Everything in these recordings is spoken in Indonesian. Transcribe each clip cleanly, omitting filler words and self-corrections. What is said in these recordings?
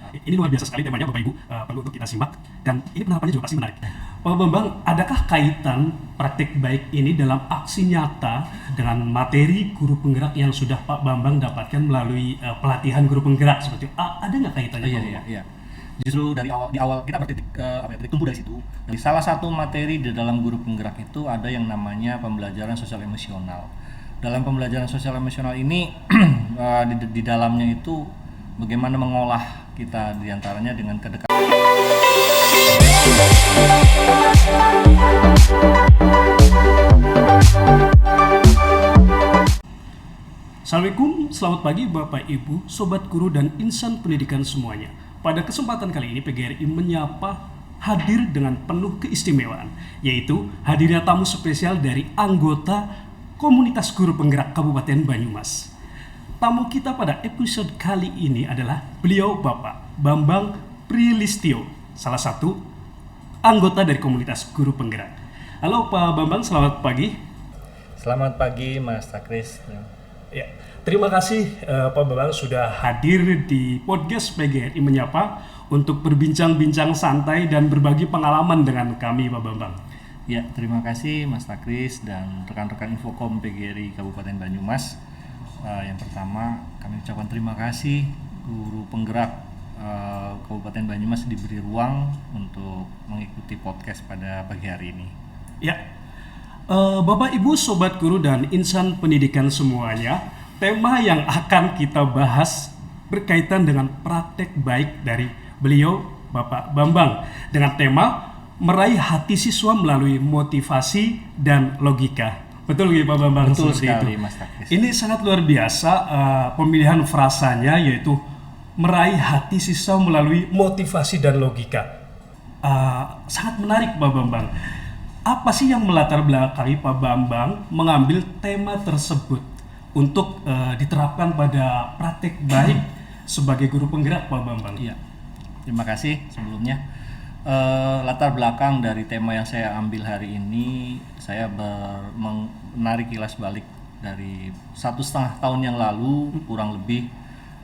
Ini luar biasa sekali temanya Bapak Ibu, perlu untuk kita simak dan ini penerapannya juga pasti menarik. Pak Bambang, adakah kaitan praktik baik ini dalam aksi nyata dengan materi guru penggerak yang sudah Pak Bambang dapatkan melalui pelatihan guru penggerak seperti itu? Ada nggak kaitannya Pak Iya, Bambang? iya. Justru di awal kita bertitik titik tumbuh dari situ. Dari salah satu materi di dalam guru penggerak itu ada yang namanya pembelajaran sosial emosional. Dalam pembelajaran sosial emosional ini di dalamnya itu bagaimana mengolah kita diantaranya dengan kedekatan. Assalamualaikum, selamat pagi Bapak Ibu, Sobat Guru dan insan pendidikan semuanya. Pada kesempatan kali ini PGRI menyapa hadir dengan penuh keistimewaan, yaitu hadirnya tamu spesial dari anggota Komunitas Guru Penggerak Kabupaten Banyumas. Tamu kita pada episode kali ini adalah beliau Bapak Bambang Prilistio, salah satu anggota dari Komunitas Guru Penggerak. Halo Pak Bambang, selamat pagi. Selamat pagi Mas Takris. Ya, terima kasih Pak Bambang sudah hadir di podcast PGRI Menyapa untuk berbincang-bincang santai dan berbagi pengalaman dengan kami Pak Bambang. Ya, terima kasih Mas Takris dan rekan-rekan Infokom PGRI Kabupaten Banyumas. Yang pertama kami ucapkan terima kasih guru penggerak Kabupaten Banyumas diberi ruang untuk mengikuti podcast pada pagi hari ini. Ya, Bapak Ibu Sobat Guru dan insan pendidikan semuanya, tema yang akan kita bahas berkaitan dengan praktek baik dari beliau Bapak Bambang dengan tema meraih hati siswa melalui motivasi dan logika. Betul nggak Pak Bambang? Betul seperti sekali itu. Mas Takris. Ini sangat luar biasa pemilihan frasanya, yaitu meraih hati siswa melalui motivasi dan logika. Sangat menarik Pak Bambang. Apa sih yang melatar belakangi Pak Bambang mengambil tema tersebut untuk diterapkan pada praktek baik sebagai guru penggerak Pak Bambang? Iya, terima kasih sebelumnya. Latar belakang dari tema yang saya ambil hari ini, saya menarik kilas balik dari 1,5 tahun yang lalu kurang lebih,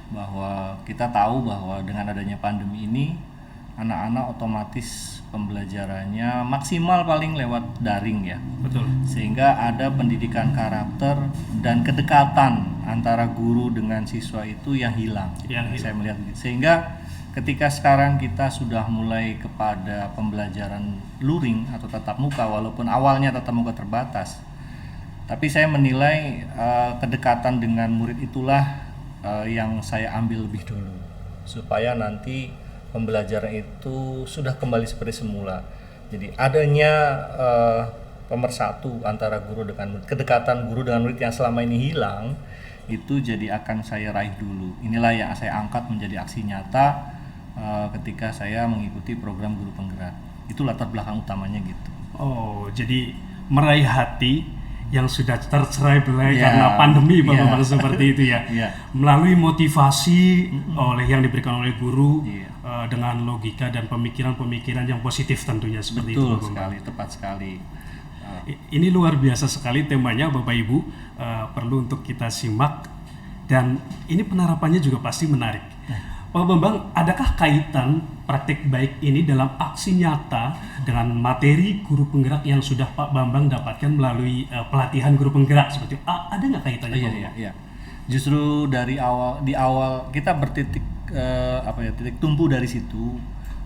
bahwa kita tahu bahwa dengan adanya pandemi ini anak-anak otomatis pembelajarannya maksimal paling lewat daring ya. Betul. Sehingga ada pendidikan karakter dan kedekatan antara guru dengan siswa itu yang hilang. Saya melihat begitu. Sehingga ketika sekarang kita sudah mulai kepada pembelajaran luring atau tatap muka, walaupun awalnya tatap muka terbatas, tapi saya menilai kedekatan dengan murid itulah yang saya ambil lebih dulu, supaya nanti pembelajaran itu sudah kembali seperti semula. Jadi adanya pemersatu antara guru dengan murid, kedekatan guru dengan murid yang selama ini hilang, itu jadi akan saya raih dulu. Inilah yang saya angkat menjadi aksi nyata ketika saya mengikuti program guru penggerak. Itu latar belakang utamanya gitu. Oh, jadi meraih hati yang sudah tercerai-berai karena pandemi Pak Bambang seperti itu ya. Melalui motivasi oleh yang diberikan oleh guru dengan logika dan pemikiran-pemikiran yang positif tentunya seperti itu Pak Bambang. Sekali, tepat sekali. Ini luar biasa sekali temanya Bapak Ibu, perlu untuk kita simak dan ini penerapannya juga pasti menarik. Pak Bambang, adakah kaitan praktik baik ini dalam aksi nyata dengan materi guru penggerak yang sudah Pak Bambang dapatkan melalui pelatihan guru penggerak seperti itu? Ada nggak kaitannya Pak Bambang? Iya. Justru di awal kita bertitik titik tumbuh dari situ.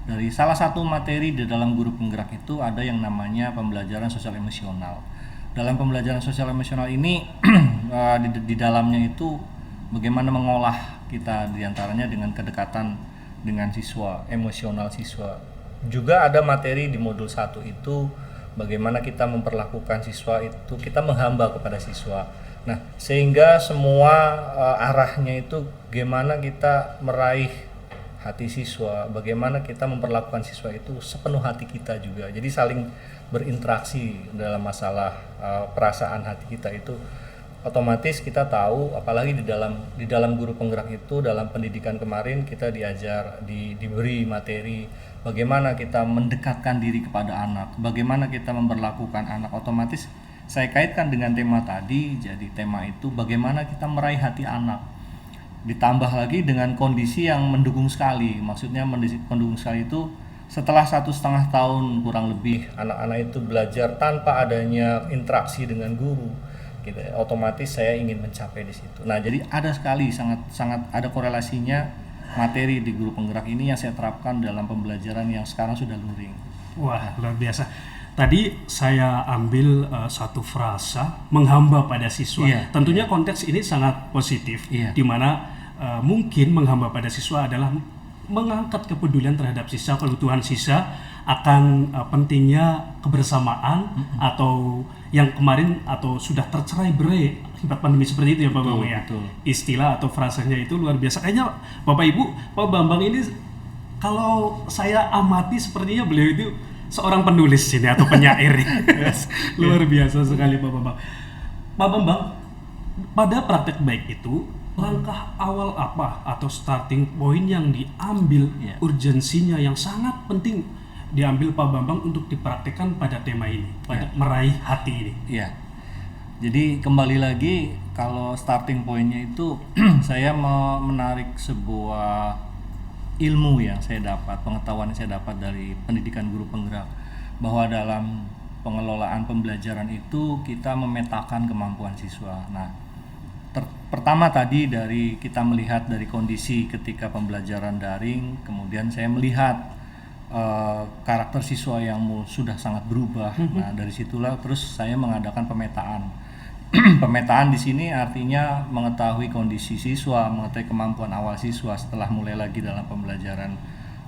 Dari salah satu materi di dalam guru penggerak itu ada yang namanya pembelajaran sosial emosional. Dalam pembelajaran sosial emosional ini di dalamnya itu bagaimana mengolah kita diantaranya dengan kedekatan dengan siswa, emosional siswa. Juga ada materi di modul 1 itu bagaimana kita memperlakukan siswa itu, kita menghamba kepada siswa. Nah, sehingga semua arahnya itu bagaimana kita meraih hati siswa, bagaimana kita memperlakukan siswa itu sepenuh hati kita juga. Jadi saling berinteraksi dalam masalah perasaan hati kita itu. Otomatis kita tahu, apalagi di dalam guru penggerak itu, dalam pendidikan kemarin kita diajar, diberi materi bagaimana kita mendekatkan diri kepada anak, bagaimana kita memperlakukan anak. Otomatis saya kaitkan dengan tema tadi, jadi tema itu bagaimana kita meraih hati anak. Ditambah lagi dengan kondisi yang mendukung sekali. Maksudnya mendukung sekali itu setelah 1,5 tahun kurang lebih anak-anak itu belajar tanpa adanya interaksi dengan guru, gitu ya, otomatis saya ingin mencapai di situ. Nah, jadi ada sekali sangat ada korelasinya materi di guru penggerak ini yang saya terapkan dalam pembelajaran yang sekarang sudah luring. Wah, luar biasa. Tadi saya ambil satu frasa menghamba pada siswa. Iya, Tentunya konteks ini sangat positif, Iya. di mana mungkin menghamba pada siswa adalah mengangkat kepedulian terhadap siswa, kebutuhan siswa, akan pentingnya kebersamaan atau yang kemarin atau sudah tercerai-berai akibat pandemi seperti itu ya Pak Bambang ya. Betul. Istilah atau frasanya itu luar biasa. Kayaknya Bapak Ibu, Pak Bambang ini kalau saya amati sepertinya beliau itu seorang penulis ini atau penyair. Luar biasa sekali Pak Bambang. Pak Bambang, pada praktek baik itu langkah awal apa atau starting point yang diambil, Ya. urgensinya yang sangat penting diambil Pak Bambang untuk dipraktekkan pada tema ini, pada meraih hati ini. Iya. Jadi kembali lagi kalau starting pointnya itu saya mau menarik sebuah ilmu yang saya dapat, pengetahuan yang saya dapat dari pendidikan guru penggerak, bahwa dalam pengelolaan pembelajaran itu kita memetakan kemampuan siswa. Nah, pertama tadi dari kita melihat dari kondisi ketika pembelajaran daring, kemudian saya melihat karakter siswa yang sudah sangat berubah. Nah, dari situlah terus saya mengadakan pemetaan. Pemetaan di sini artinya mengetahui kondisi siswa, mengetahui kemampuan awal siswa setelah mulai lagi dalam pembelajaran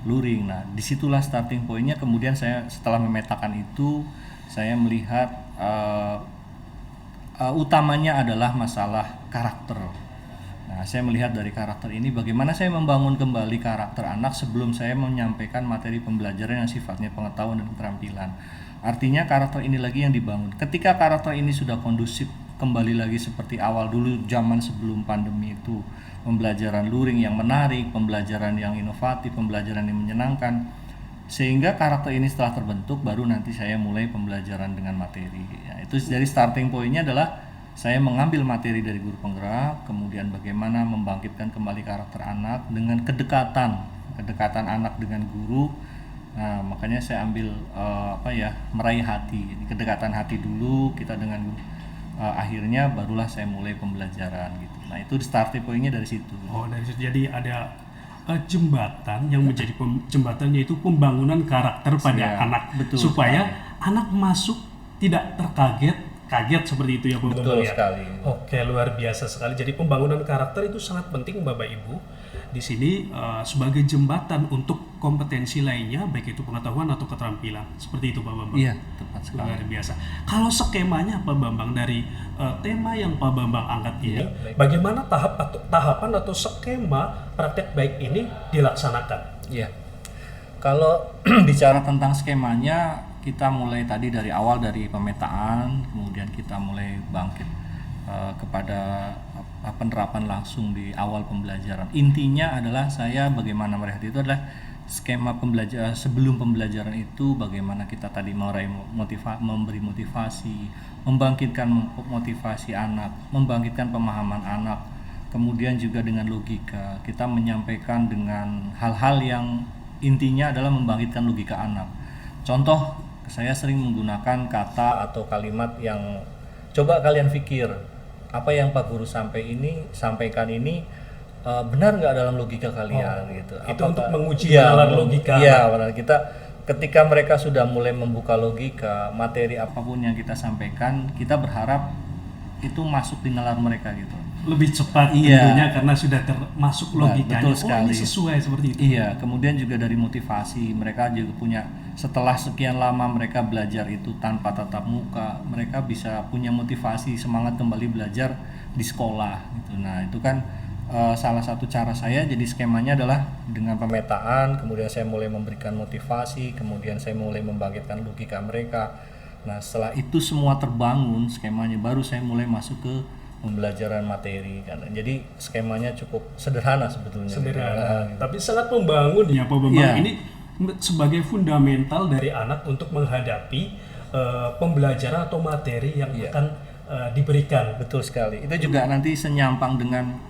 luring. Nah, disitulah starting pointnya. Kemudian saya setelah memetakan itu, saya melihat utamanya adalah masalah karakter. Nah, saya melihat dari karakter ini bagaimana saya membangun kembali karakter anak sebelum saya menyampaikan materi pembelajaran yang sifatnya pengetahuan dan keterampilan. Artinya karakter ini lagi yang dibangun. Ketika karakter ini sudah kondusif kembali lagi seperti awal dulu zaman sebelum pandemi itu, pembelajaran luring yang menarik, pembelajaran yang inovatif, pembelajaran yang menyenangkan, sehingga karakter ini setelah terbentuk baru nanti saya mulai pembelajaran dengan materi. Ya, itu dari starting pointnya adalah saya mengambil materi dari guru penggerak, kemudian bagaimana membangkitkan kembali karakter anak dengan kedekatan anak dengan guru. Nah, makanya saya ambil meraih hati, kedekatan hati dulu kita dengan akhirnya barulah saya mulai pembelajaran gitu. Nah, itu starting pointnya dari situ. Oh, dari situ jadi ada jembatan yang menjadi jembatannya itu pembangunan karakter pada Ya, anak, betul supaya anak masuk tidak kaget seperti itu ya Pak Betul Bambang ya? sekali. Oke, luar biasa sekali. Jadi pembangunan karakter itu sangat penting Bapak Ibu. Di sini sebagai jembatan untuk kompetensi lainnya, baik itu pengetahuan atau keterampilan. Seperti itu Pak Bambang. Iya, tepat sekali. Luar biasa. Kalau skemanya Pak Bambang dari tema yang Pak Bambang angkat ini, bagaimana tahapan atau skema praktek baik ini dilaksanakan? Iya. Kalau bicara tentang skemanya, kita mulai tadi dari awal dari pemetaan, kemudian kita mulai bangkit kepada penerapan langsung di awal pembelajaran. Intinya adalah saya bagaimana melihat itu adalah skema pembelajaran sebelum pembelajaran itu, bagaimana kita tadi memberi motivasi, membangkitkan motivasi anak, membangkitkan pemahaman anak, kemudian juga dengan logika kita menyampaikan dengan hal-hal yang intinya adalah membangkitkan logika anak. Contoh, saya sering menggunakan kata atau kalimat yang coba kalian pikir, apa yang Pak Guru sampaikan ini benar nggak dalam logika kalian gitu. Itu untuk menguji nalar logika. Iya, benar. Kita ketika mereka sudah mulai membuka logika, materi apapun yang kita sampaikan, kita berharap itu masuk di nalar mereka gitu. Lebih cepat tentunya karena sudah termasuk logikanya. Betul sekali. Ini sesuai seperti itu. Iya, kemudian juga dari motivasi, mereka juga punya, setelah sekian lama mereka belajar itu tanpa tatap muka, mereka bisa punya motivasi, semangat kembali belajar di sekolah gitu. Nah, itu kan salah satu cara saya. Jadi skemanya adalah dengan pemetaan, kemudian saya mulai memberikan motivasi, kemudian saya mulai membangkitkan logika mereka. Nah, setelah itu semua terbangun skemanya, baru saya mulai masuk ke pembelajaran materi kan. Jadi skemanya cukup sederhana sebetulnya. Tapi sangat membangun ya Pak Bambang. Iya. Ini sebagai fundamental dari anak untuk menghadapi pembelajaran atau materi yang akan diberikan. Betul sekali. Itu juga nanti senyampang dengan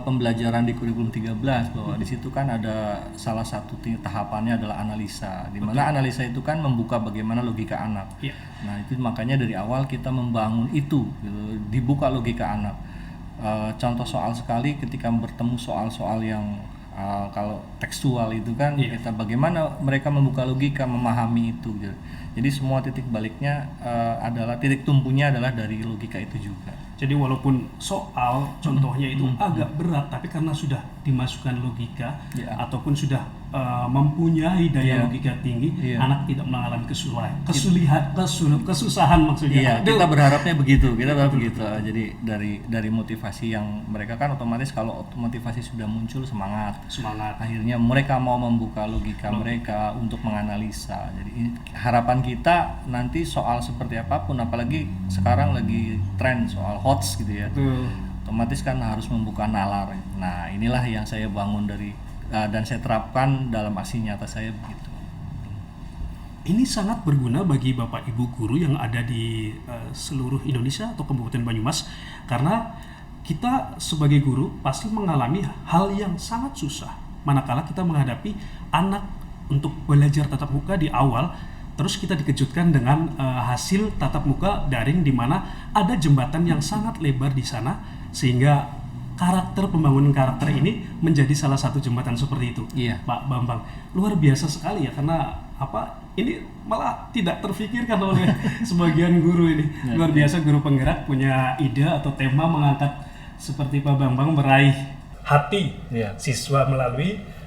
pembelajaran di kurikulum 13 bahwa di situ kan ada salah satu tahapannya adalah analisa, di mana analisa itu kan membuka bagaimana logika anak. Iya. Nah itu makanya dari awal kita membangun itu, gitu, dibuka logika anak. Contoh soal sekali ketika bertemu soal-soal yang kalau tekstual itu kan kita bagaimana mereka membuka logika, memahami itu, gitu. Jadi semua titik baliknya adalah titik tumpunya adalah dari logika itu juga. Jadi walaupun soal contohnya itu agak berat, tapi karena sudah dimasukkan logika ataupun sudah mempunyai daya logika tinggi, anak tidak mengalami kesusahan maksudnya. Iya, kita berharapnya begitu. Jadi dari motivasi yang mereka kan otomatis kalau motivasi sudah muncul semangat. Akhirnya mereka mau membuka logika mereka untuk menganalisa. Jadi harapan kita nanti soal seperti apapun, apalagi sekarang lagi tren soal HOTS gitu ya. Otomatis kan harus membuka nalar. Nah, inilah yang saya bangun dan saya terapkan dalam aksi nyata saya begitu. Ini sangat berguna bagi Bapak Ibu guru yang ada di seluruh Indonesia atau Kabupaten Banyumas, karena kita sebagai guru pasti mengalami hal yang sangat susah manakala kita menghadapi anak untuk belajar tatap muka di awal. Terus kita dikejutkan dengan hasil tatap muka daring di mana ada jembatan yang sangat lebar di sana, sehingga pembangunan karakter ini menjadi salah satu jembatan seperti itu. Pak Bambang, luar biasa sekali ya, karena ini malah tidak terfikirkan oleh sebagian guru ini. Luar biasa, guru penggerak punya ide atau tema mengangkat seperti Pak Bambang meraih hati siswa melalui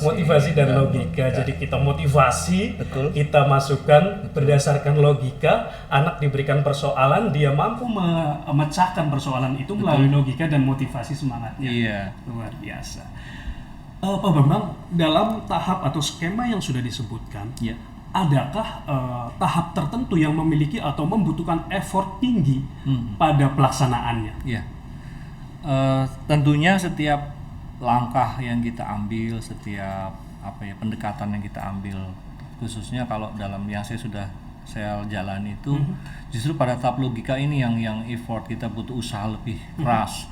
motivasi dan logika. Jadi kita motivasi, kita masukkan berdasarkan logika, anak diberikan persoalan, dia mampu memecahkan persoalan itu melalui logika dan motivasi semangatnya. Luar biasa. Pak Bambang, dalam tahap atau skema yang sudah disebutkan, adakah tahap tertentu yang memiliki atau membutuhkan effort tinggi pada pelaksanaannya? Tentunya setiap langkah yang kita ambil, setiap pendekatan yang kita ambil, khususnya kalau dalam yang saya jalani itu justru pada tahap logika ini yang effort, kita butuh usaha lebih keras.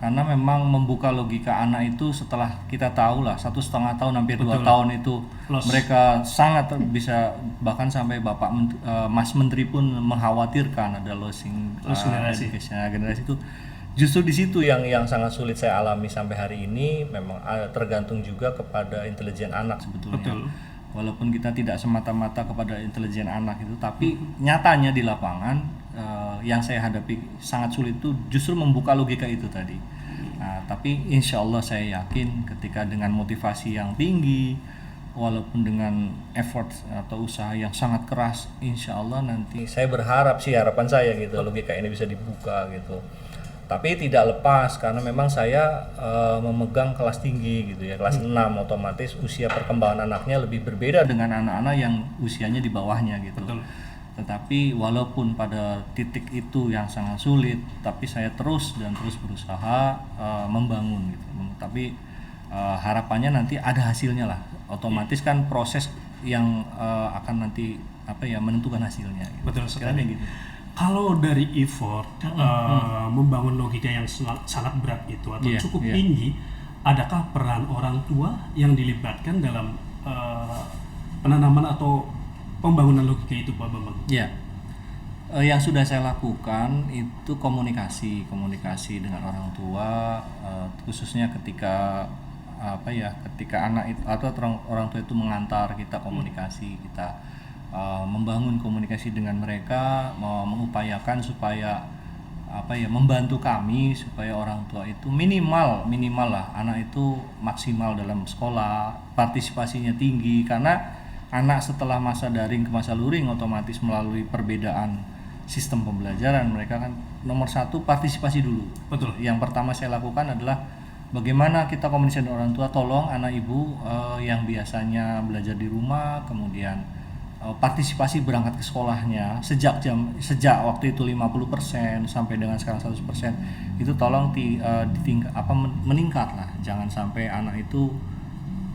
Karena memang membuka logika anak itu setelah kita tahu lah 1,5 tahun hampir 2 tahun itu mereka sangat bisa, bahkan sampai Mas Menteri pun mengkhawatirkan ada losing generasi itu. Justru di situ yang sangat sulit saya alami sampai hari ini. Memang tergantung juga kepada intelijen anak sebetulnya. Walaupun kita tidak semata-mata kepada intelijen anak itu, tapi nyatanya di lapangan yang saya hadapi sangat sulit itu justru membuka logika itu tadi. Nah, tapi insya Allah saya yakin ketika dengan motivasi yang tinggi, walaupun dengan effort atau usaha yang sangat keras, insya Allah nanti saya berharap sih, harapan saya gitu, logika ini bisa dibuka gitu. Tapi tidak lepas karena memang saya memegang kelas tinggi gitu ya, kelas 6, otomatis usia perkembangan anaknya lebih berbeda dengan anak-anak yang usianya di bawahnya gitu. Tetapi walaupun pada titik itu yang sangat sulit, tapi saya terus berusaha membangun gitu. Tapi harapannya nanti ada hasilnya lah. Otomatis kan proses yang akan nanti menentukan hasilnya. Gitu. Betul sekali. Gitu. Kalau dari effort membangun logika yang sangat berat itu atau cukup tinggi, adakah peran orang tua yang dilibatkan dalam penanaman atau pembangunan logika itu, Pak Bambang? Yang sudah saya lakukan itu komunikasi dengan orang tua, khususnya ketika ketika anak itu atau orang tua itu mengantar, kita komunikasi, kita membangun komunikasi dengan mereka, mengupayakan supaya membantu kami supaya orang tua itu minimal lah anak itu maksimal dalam sekolah, partisipasinya tinggi, karena anak setelah masa daring ke masa luring otomatis melalui perbedaan sistem pembelajaran, mereka kan nomor 1 partisipasi dulu. Yang pertama saya lakukan adalah bagaimana kita komunikasi dengan orang tua, tolong anak ibu yang biasanya belajar di rumah, kemudian partisipasi berangkat ke sekolahnya sejak waktu itu 50% sampai dengan sekarang 100%, itu tolong meningkat lah, jangan sampai anak itu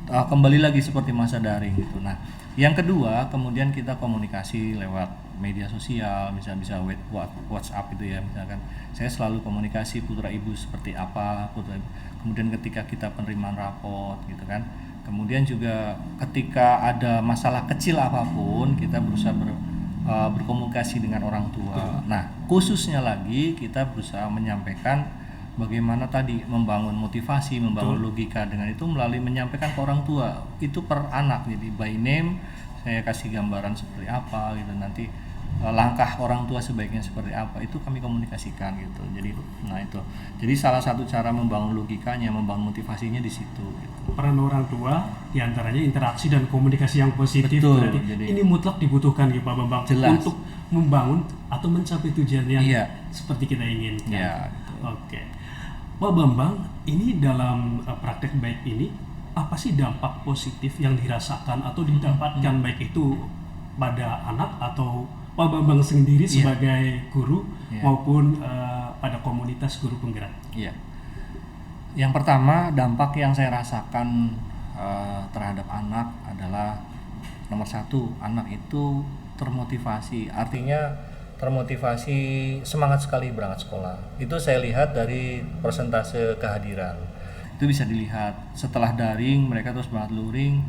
kembali lagi seperti masa daring gitu. Nah, yang kedua kemudian kita komunikasi lewat media sosial, bisa WhatsApp itu ya, misalkan saya selalu komunikasi putra ibu seperti apa, kemudian ketika kita penerimaan rapot gitu kan, kemudian juga ketika ada masalah kecil apapun kita berusaha berkomunikasi dengan orang tua. Nah, khususnya lagi kita berusaha menyampaikan bagaimana tadi membangun motivasi, membangun logika dengan itu melalui menyampaikan ke orang tua itu per anak, jadi by name saya kasih gambaran seperti apa gitu, nanti langkah orang tua sebaiknya seperti apa itu kami komunikasikan gitu. Jadi jadi salah satu cara membangun logikanya, membangun motivasinya di situ gitu. Peran orang tua diantaranya interaksi dan komunikasi yang positif. Betul, berarti jadi ini mutlak dibutuhkan ya Pak Bambang. Jelas. Untuk membangun atau mencapai tujuan yang seperti kita inginkan. Iya, gitu. Oke. Pak Bambang, ini dalam praktek baik ini apa sih dampak positif yang dirasakan atau didapatkan baik itu pada anak atau Pak Bambang sendiri sebagai guru maupun pada komunitas guru penggerak? Iya. Yang pertama, dampak yang saya rasakan terhadap anak adalah nomor satu, anak itu termotivasi. Artinya termotivasi, semangat sekali berangkat sekolah. Itu saya lihat dari persentase kehadiran. Itu bisa dilihat setelah daring mereka terus berangkat luring.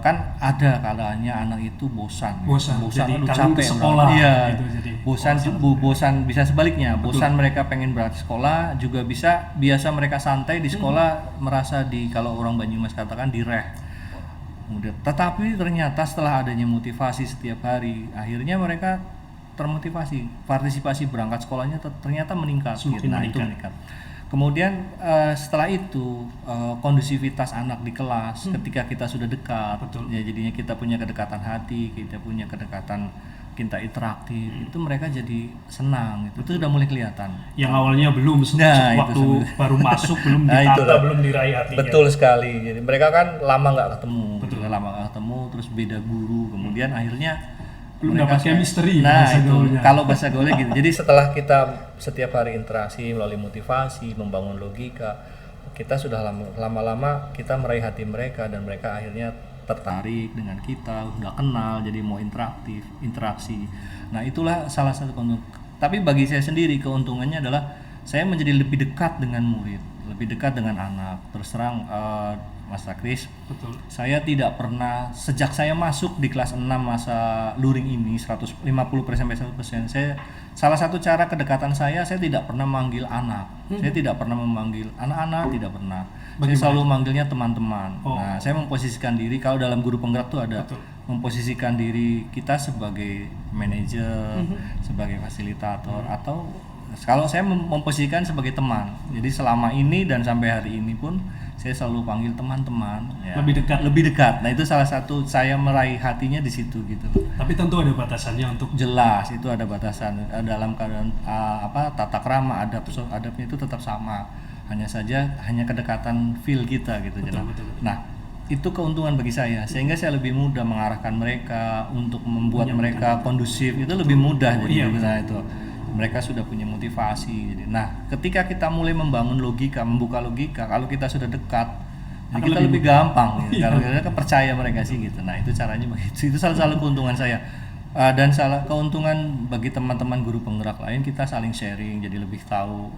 Kan ada kalanya anak itu bosan jadi capek sekolah iya gitu, jadi bosan bisa sebaliknya. Betul. Bosan mereka pengen berangkat sekolah, juga biasa mereka santai di sekolah, merasa kalau orang Banyumas katakan direh. Kemudian tetapi ternyata setelah adanya motivasi setiap hari, akhirnya mereka termotivasi, partisipasi berangkat sekolahnya ternyata meningkat. Semakin itu meningkat. Kemudian setelah itu kondusivitas anak di kelas ketika kita sudah dekat, ya jadinya kita punya kedekatan hati, kita punya kedekatan, kita interaktif, itu mereka jadi senang. Itu sudah mulai kelihatan. Yang awalnya belum, waktu baru masuk belum ditata, belum diraih hatinya. Betul sekali. Jadi mereka kan lama nggak ketemu, terus beda guru, kemudian akhirnya belum dapat chemistry. Kalau bahasa gaulnya gitu. Jadi setelah kita setiap hari interaksi melalui motivasi, membangun logika, kita sudah lama-lama kita meraih hati mereka dan mereka akhirnya tertarik dengan kita, udah kenal, jadi mau interaksi. Nah, itulah salah satu keuntungan. Tapi bagi saya sendiri keuntungannya adalah saya menjadi lebih dekat dengan murid, lebih dekat dengan anak. Terus terang Mas Takris, saya tidak pernah, sejak saya masuk di kelas 6 masa luring ini 150% sampai 100%, salah satu cara kedekatan saya tidak pernah memanggil anak. Saya tidak pernah memanggil anak-anak, tidak pernah. Saya selalu manggilnya teman-teman. Nah, saya memposisikan diri, kalau dalam guru penggerak tuh ada memposisikan diri kita sebagai manajer, sebagai fasilitator, atau kalau saya memposisikan sebagai teman. Jadi selama ini dan sampai hari ini pun saya selalu panggil teman-teman, ya. Lebih dekat. Nah, itu salah satu saya meraih hatinya di situ gitu. Tapi tentu ada batasannya untuk jelas, itu ada batasan dalam keadaan tata krama, adabnya itu tetap sama. Hanya kedekatan feel kita gitu. Betul. Nah, itu keuntungan bagi saya, sehingga saya lebih mudah mengarahkan mereka untuk membuat mereka kondusif, itu lebih mudah. Jadi itu mereka sudah punya motivasi. Nah, ketika kita mulai membangun logika, membuka logika, kalau kita sudah dekat, kita lebih gampang. Gitu. Kalau kita percaya mereka sih gitu. Nah, itu caranya begitu. Itu salah satu keuntungan saya. Dan keuntungan bagi teman-teman guru penggerak lain, kita saling sharing, jadi lebih tahu.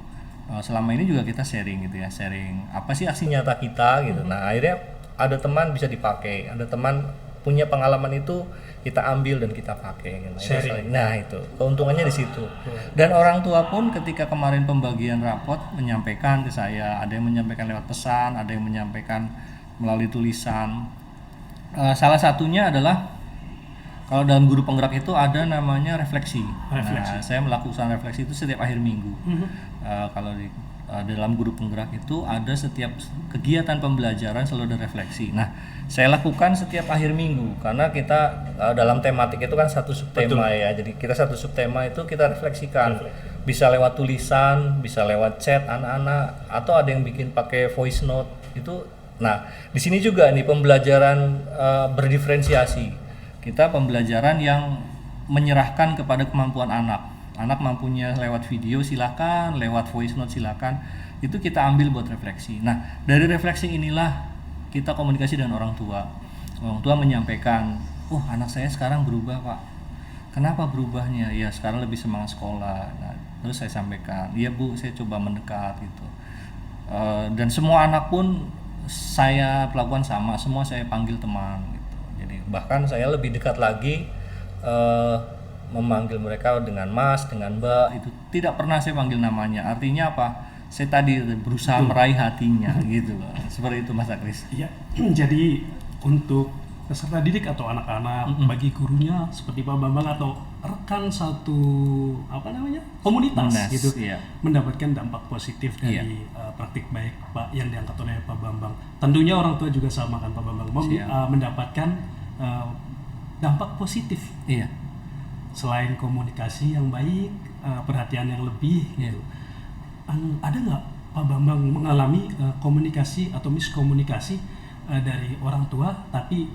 Selama ini juga kita sharing gitu ya, sharing apa sih aksi nyata kita gitu. Nah, akhirnya ada teman bisa dipakai, ada teman punya pengalaman itu kita ambil dan kita pakai gitu. Nah, itu keuntungannya di situ. Dan orang tua pun ketika kemarin pembagian rapot menyampaikan ke saya, ada yang menyampaikan lewat pesan, ada yang menyampaikan melalui tulisan. Salah satunya adalah kalau dalam guru penggerak itu ada namanya refleksi. Nah, saya melakukan refleksi itu setiap akhir minggu. Kalau dalam guru penggerak itu ada setiap kegiatan pembelajaran selalu ada refleksi. Nah, saya lakukan setiap akhir minggu karena kita dalam tematik itu kan satu subtema. Ya. Jadi kita satu subtema itu kita refleksikan. Bisa lewat tulisan, bisa lewat chat anak-anak, atau ada yang bikin pakai voice note itu. Nah, di sini juga nih pembelajaran berdiferensiasi. Kita pembelajaran yang menyerahkan kepada kemampuan anak. Anak mampunya lewat video silakan, lewat voice note silakan. Itu kita ambil buat refleksi. Nah, dari refleksi inilah kita komunikasi dengan orang tua. Orang tua menyampaikan, anak saya sekarang berubah, Pak. Kenapa berubahnya? Ya sekarang lebih semangat sekolah. Nah, terus saya sampaikan, iya Bu, saya coba mendekat gitu. Dan semua anak pun saya lakukan sama, semua saya panggil teman gitu. Jadi bahkan saya lebih dekat lagi, memanggil mereka dengan Mas, dengan Mbak, itu tidak pernah saya panggil namanya. Artinya apa? Saya tadi berusaha meraih hatinya gitu loh. Seperti itu Mas Akris. Ya, jadi untuk peserta didik atau anak-anak, bagi gurunya seperti Pak Bambang atau rekan satu komunitas gitu, iya. mendapatkan dampak positif dari praktik baik Pak yang diangkat oleh Pak Bambang. Tentunya orang tua juga sama kan Pak Bambang, mendapatkan dampak positif. Iya. Selain komunikasi yang baik, perhatian yang lebih gitu. Ada nggak Pak Bambang mengalami komunikasi atau miskomunikasi dari orang tua, tapi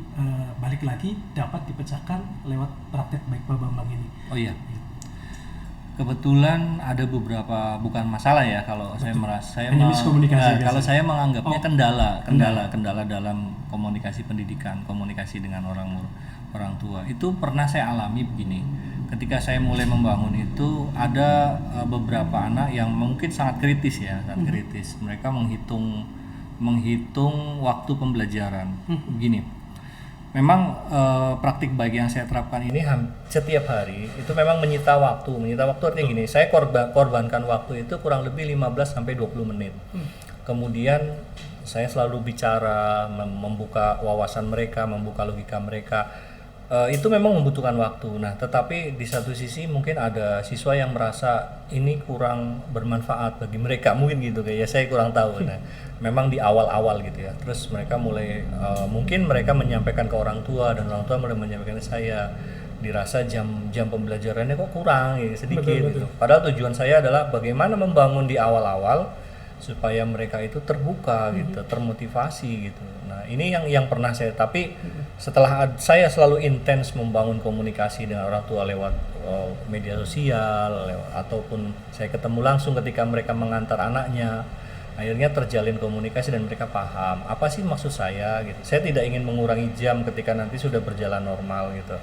balik lagi dapat dipecahkan lewat praktek baik Pak Bambang ini? Oh iya. Kebetulan ada beberapa, bukan masalah ya kalau saya merasa kalau saya menganggapnya kendala dalam komunikasi pendidikan, komunikasi dengan orang tua. Itu pernah saya alami begini. Ketika saya mulai membangun itu ada beberapa anak yang mungkin sangat kritis ya, sangat kritis. Mereka menghitung waktu pembelajaran. Begini. Memang praktik baik yang saya terapkan ini setiap hari itu memang menyita waktu. Menyita waktu artinya gini, saya korbankan waktu itu kurang lebih 15 sampai 20 menit. Kemudian saya selalu bicara, membuka wawasan mereka, membuka logika mereka. Itu memang membutuhkan waktu. Nah, tetapi di satu sisi mungkin ada siswa yang merasa ini kurang bermanfaat bagi mereka, mungkin gitu kayak saya kurang tahu. Nah, memang di awal-awal gitu ya. Terus mereka mulai mungkin mereka menyampaikan ke orang tua dan orang tua mulai menyampaikan ke saya, dirasa jam pembelajarannya kok kurang ya, sedikit gitu. Padahal tujuan saya adalah bagaimana membangun di awal-awal supaya mereka itu terbuka gitu, termotivasi gitu. Nah, ini yang pernah saya, tapi setelah saya selalu intens membangun komunikasi dengan orang tua lewat media sosial, ataupun saya ketemu langsung ketika mereka mengantar anaknya, akhirnya terjalin komunikasi dan mereka paham apa sih maksud saya gitu. Saya tidak ingin mengurangi jam ketika nanti sudah berjalan normal gitu.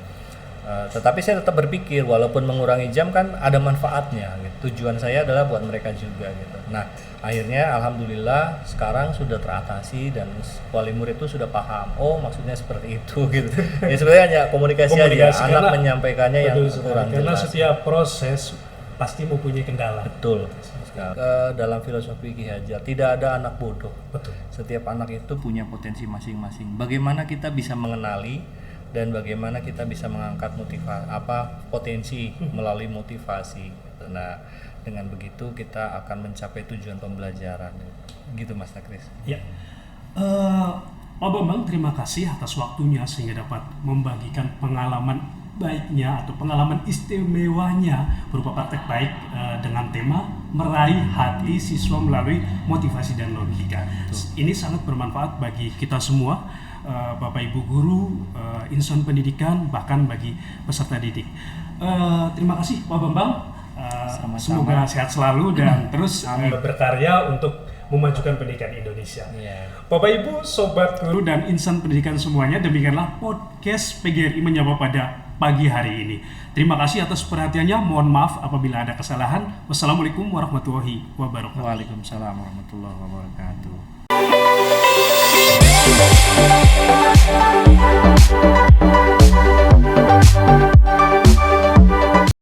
Tetapi saya tetap berpikir walaupun mengurangi jam kan ada manfaatnya gitu. Tujuan saya adalah buat mereka juga gitu. Nah, akhirnya alhamdulillah sekarang sudah teratasi dan wali murid itu sudah paham. Oh, maksudnya seperti itu gitu. Ya sebenarnya hanya komunikasi aja. Anak menyampaikannya yang kurang jelas. Karena setiap proses pasti mempunyai kendala. Betul. Dalam filosofi Ki Hajar tidak ada anak bodoh. Betul. Setiap anak itu punya potensi masing-masing. Bagaimana kita bisa mengenali dan bagaimana kita bisa mengangkat potensi melalui motivasi. Nah, dengan begitu kita akan mencapai tujuan pembelajaran. Gitu Mas Akris. Ya. Pak Bambang, terima kasih atas waktunya sehingga dapat membagikan pengalaman baiknya atau pengalaman istimewanya berupa praktek baik dengan tema meraih hati siswa melalui motivasi dan logika. Ini sangat bermanfaat bagi kita semua, Bapak Ibu guru, insan pendidikan, bahkan bagi peserta didik. Terima kasih Pak Bambang. Semoga sehat selalu dan terus berkarya untuk memajukan pendidikan Indonesia. Bapak Ibu, sobat guru dan insan pendidikan semuanya, demikianlah podcast PGRI Menyapa pada pagi hari ini. Terima kasih atas perhatiannya. Mohon maaf apabila ada kesalahan. Wassalamualaikum warahmatullahi wabarakatuh. Waalaikumsalam warahmatullahi wabarakatuh.